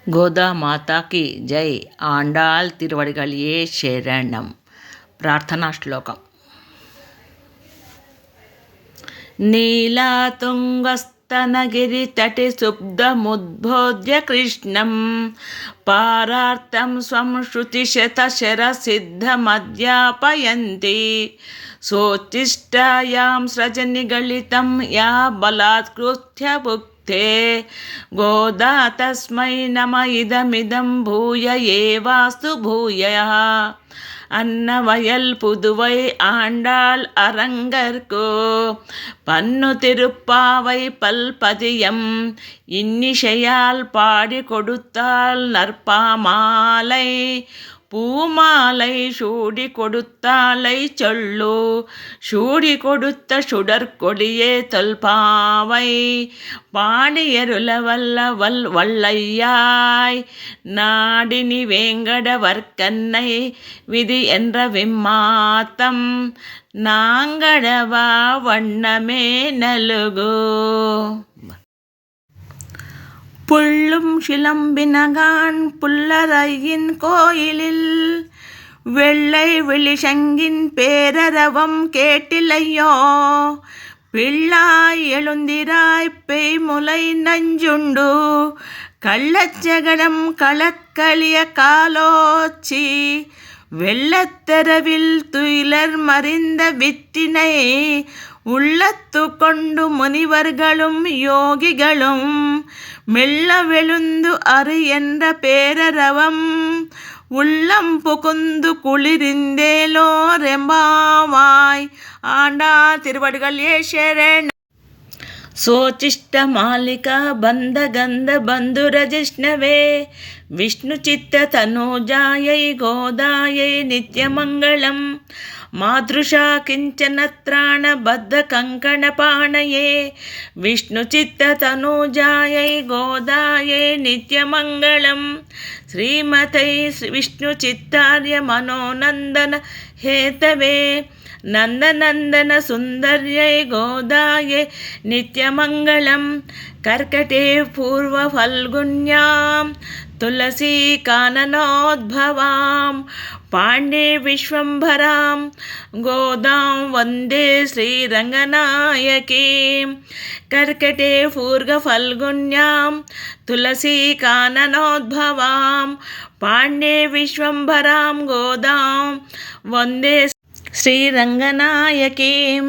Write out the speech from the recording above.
గోదా మాతాకి జై. ఆండాళ్ తిరువడిగళియే శరణం. ప్రార్థనా శ్లోకం. నీలాతుంగస్తనగిరితటి శుబ్దముద్బోధ్య కృష్ణం పారార్తం స్వం శృతిశతశరసిద్ధమధ్యాపయంతి సోత్తిష్టాయాం సృజనిగళితం యా బలాత్కృత్య భుక్తే గోదా తస్మై నమ ఇదమిదం భూయ ఏవాస్తు భూయః. அன்னவயல் புதுவை ஆண்டாள் அரங்கற்கு பன்னு திருப்பாவை பல்பதியம் இன்னிசையால் பாடி கொடுத்தாள் நற்பாமாலை பூமாலை சூடி கொடுத்தாளை சொல்லு சூடி கொடுத்த சுடற்கொடியே தொல்பாவை பாடியருளவல்ல வல்லையாய் நாடினி வேங்கடவர்க்கன்னை விதி என்ற விம்மாத்தம் நாங்கடவா வண்ணமே நலுகு. புள்ளும் சிலம்பினகான் புல்லரையின் கோயிலில் வெள்ளை விழிசங்கின் பேரரவம் கேட்டிலையோ பிள்ளாய் எழுந்திராய் பெய்முலை நஞ்சுண்டு கள்ளச்சகடம் களக்களிய காலோச்சி வெள்ளத்தரவில் துயிலர் மறிந்த வித்தினை உள்ளத்து கொண்டு முனிவர்களும் யோகிகளும் மெல்ல வெளுந்து அரு என்ற பேரரவம் உள்ளம் புகுந்து குளிரிந்தேலோ ரெம்பாவாய். ஆண்டாள் திருவடிகளே சரணம். సోచిష్ట మాలిక బంధ గంధ బంధురజిష్ణవే విష్ణు చిత్త తనూజాయై గోదాయై నిత్యమంగళం మాతృషా కించన త్రాణ బద్ధ కంకణ పాణయే విష్ణు చిత్త తనూజాయై గోదాయై నిత్యమంగళం శ్రీమతై విష్ణు చిత్తార్య మనోనందన హేతవే నందనందన సుందర్యై గోదాయే నిత్యమంగళం కర్కటే పూర్వ ఫల్గుణ్యాం తులసీ కాననోద్భవాం పాండే విశ్వంభరాం గోదాం వందే శ్రీరంగనాయకీం. కర్కటే పూర్వ ఫల్గుణ్యాం తులసీ కాననోద్భవాం పాండే విశ్వంభరాం గోదాం వందే శ్రీరంగనాయకీం.